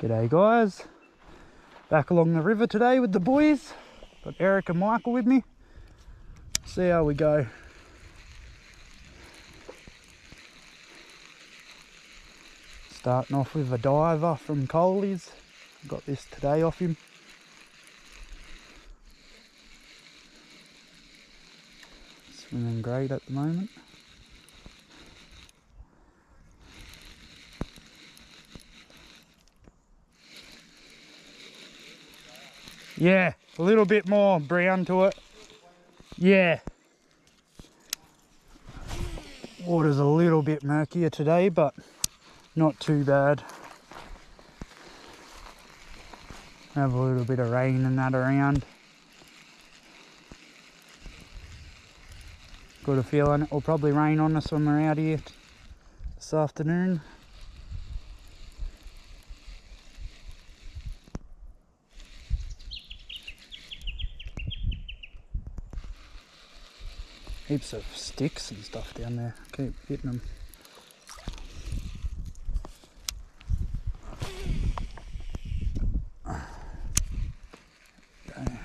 G'day guys, back along the river today with the boys. Got Eric and Michael with me. See how we go. Starting off with a diver from Coley's. Got this today off him. Swimming great at the moment. Yeah, a little bit more brown to it. Yeah. Water's a little bit murkier today, but not too bad. Have a little bit of rain and that around. Got a feeling it will probably rain on us when we're out here this afternoon. Heaps of sticks and stuff down there. Keep hitting them. Okay.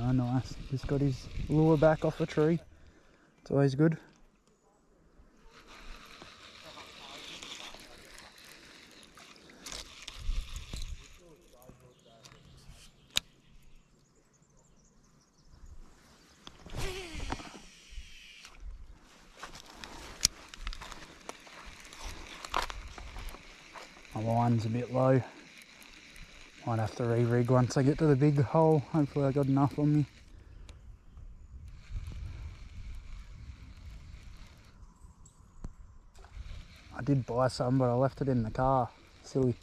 Oh, nice. Just got his lure back off the tree. It's always good. My line's a bit low. Might have to re-rig once I get to the big hole. Hopefully I got enough on me. I did buy some, but I left it in the car. Silly.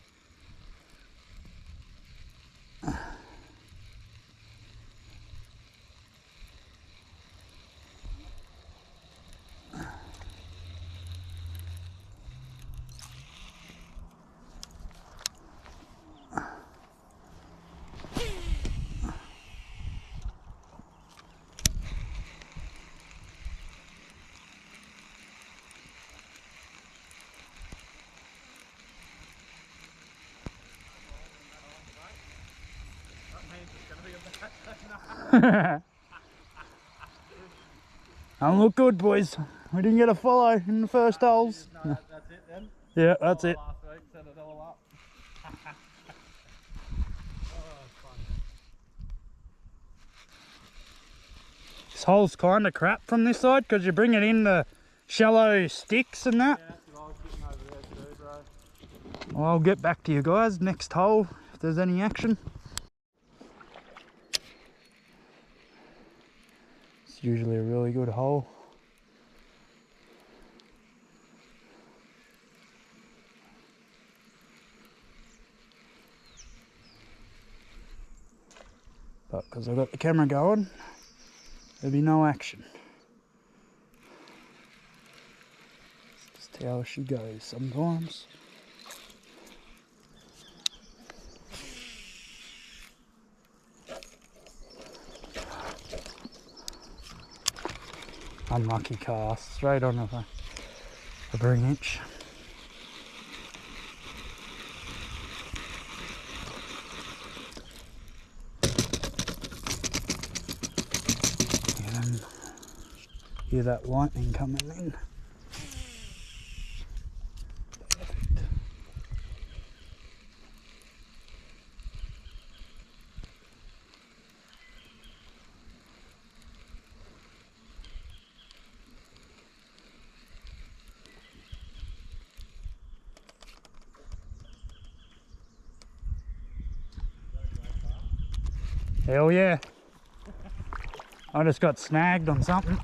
Don't look good, boys. We didn't get a follow in the first holes. No, that's it then? Yeah, that's it. Last week set it all up. This hole's kind of crap from this side because you bring it in the shallow sticks and that. Yeah, I was getting over there too, bro. Well, I'll get back to you guys next hole if there's any action. It's usually a really good hole. But because I've got the camera going, there'll be no action. It's just how she goes sometimes. Unlucky cast, straight on a branch. And hear that lightning coming in. Perfect. Hell yeah. I just got snagged on something.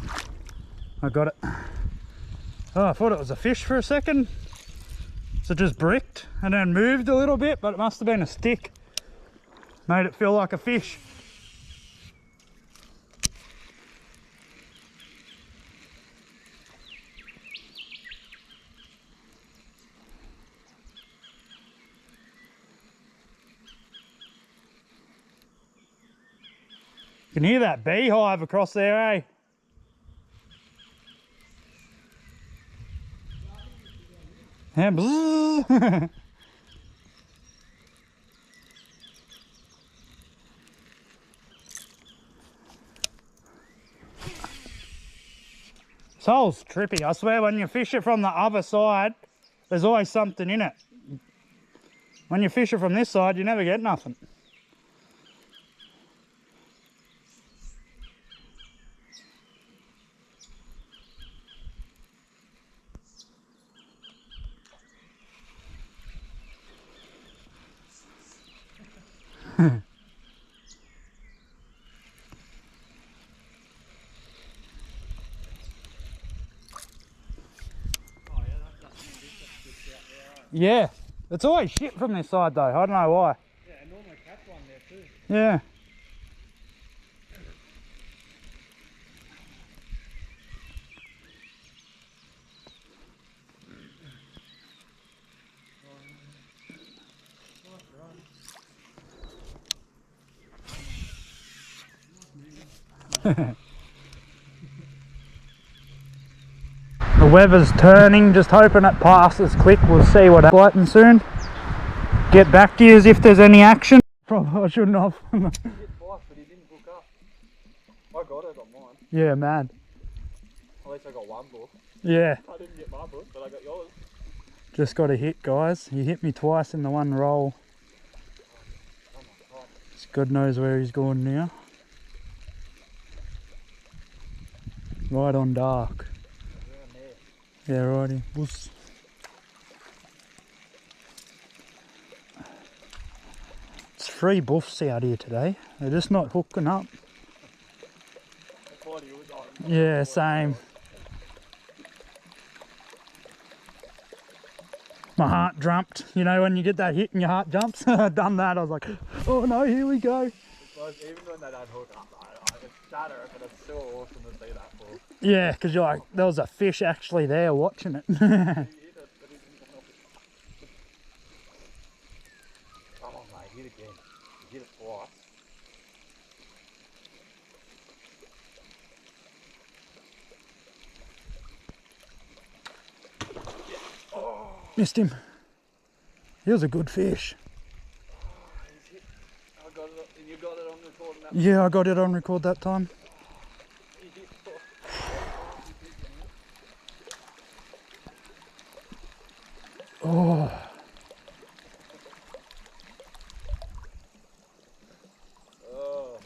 I got it. Oh, I thought it was a fish for a second. So it just bricked and then moved a little bit, but it must have been a stick. Made it feel like a fish. can hear that beehive across there, eh? Yeah, bzzz. This hole's trippy. I swear when you fish it from the other side, there's always something in it. When you fish it from this side, you never get nothing. Yeah, it's always shit from this side though. I don't know why. Yeah, I normally catch one there too. Yeah. The weather's turning, just hoping it passes quick. We'll see what it's like soon. Get back to you as if there's any action. Probably I shouldn't have. He hit twice, but he didn't hook up. I got it on mine. Yeah, mad. At least I got one book. Yeah, I didn't get my book, but I got yours. just got a hit, guys. He hit me twice in the one roll. Oh my god. God knows where he's going now. Right on dark. Around there. Yeah, righty. Whoops. It's 3 buffs out here today. They're just not hooking up. I thought he was on. Yeah, same. My heart jumped. You know when you get that hit and your heart jumps? I done that. I was like, oh no, here we go. Because even when they don't hook up, it's shatter, but it's still awesome to see that ball. Yeah, because you're like, there was a fish actually there watching it. He hit it, but he didn't help it. Come on, mate, hit again. You hit it twice. Missed him. He was a good fish. He's hit. I got it, and you got it on recording that. Yeah, I got it on record that time. He hit twice. Oh. Oh.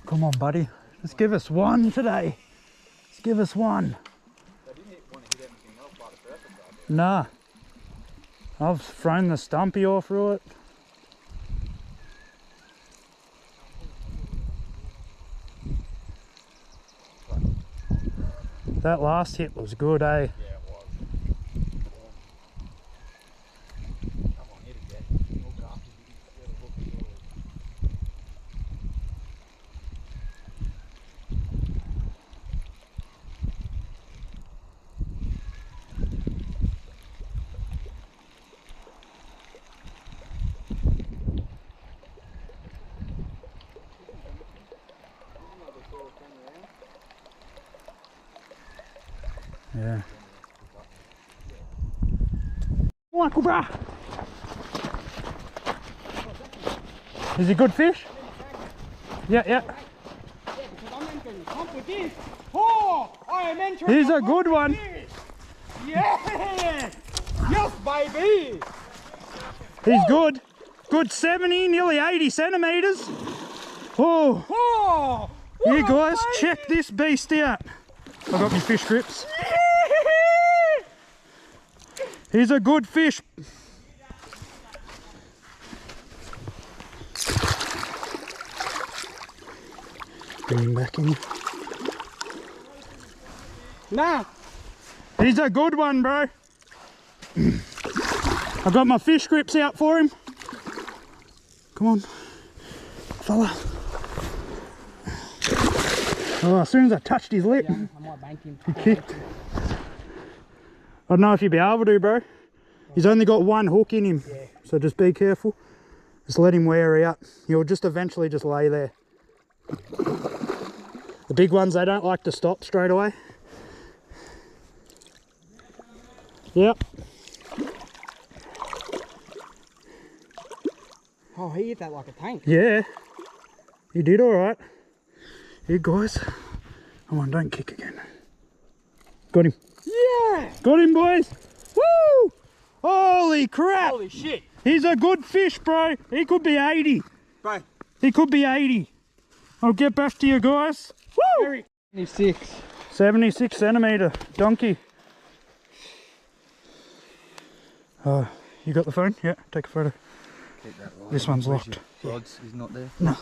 Come on, buddy. Just give us one today. Just give us one. They didn't want to hit anything else by the surface, though. Nah. I've thrown the stumpy off through it. That last hit was good, eh? Yeah, it was. Come on, hit again. Hook up. You can hook it yours. Yeah. Michael, brah! Is he good fish? Yeah, yeah. I'm entering the competition. Oh, I am entering. He's the a good one. competition. Yes, yes, baby. He's good. Good 70, nearly 80 centimetres. Oh, Oh, here what guys, a check this beast out. I got my fish grips. He's a good fish. Bring him back in. Nah, He's a good one, bro. I've got my fish grips out for him. Come on, fella. Oh, as soon as I touched his lip, I might bank him. he kicked. I don't know if you'll be able to, bro. He's only got one hook in him, so just be careful. Just let him wear out. He'll just eventually just lay there. The big ones, they don't like to stop straight away. Yep. Oh, he hit that like a tank. Yeah. You did all right. Here, guys. Come on, don't kick again. Got him. Yeah! Got him, boys. Woo! Holy crap! Holy shit. He's a good fish, bro. He could be 80. Bro. He could be 80. I'll get back to you guys. Woo! 76. 76 centimetre donkey. You got the phone? Yeah, take a photo. Keep that right. This one's locked. Rods, he's not there. No.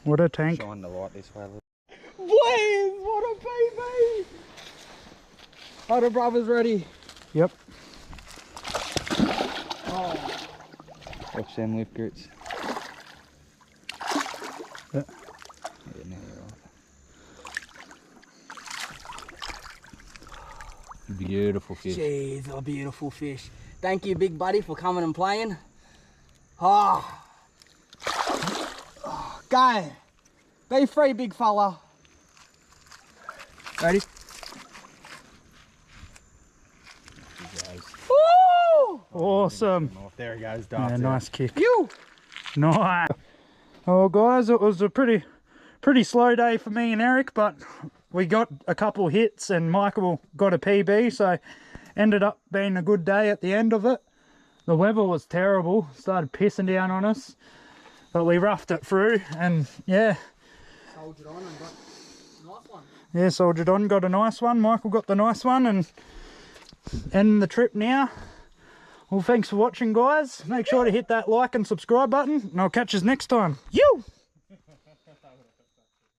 What a tank. Shine the light this way. Blaze, what a baby! Are the brothers ready? Yep. Oh. Watch them lip grits. Yeah. Yeah, now you're right. Beautiful fish. Jeez, a beautiful fish. Thank you, big buddy, for coming and playing. Oh. Go. Be free, big fella. Ready? Woo! Awesome. There he goes, Yeah, Darth. nice kick. You! Nice. Oh, guys, it was a pretty slow day for me and Eric, but we got a couple hits and Michael got a PB, so ended up being a good day at the end of it. The weather was terrible, started pissing down on us, but we roughed it through, and yeah. Soldiered on and got a nice one. Yeah, soldiered on, got a nice one. Michael got the nice one, and end the trip now. Well, thanks for watching, guys. Make sure to hit that like and subscribe button, and I'll catch you next time. You!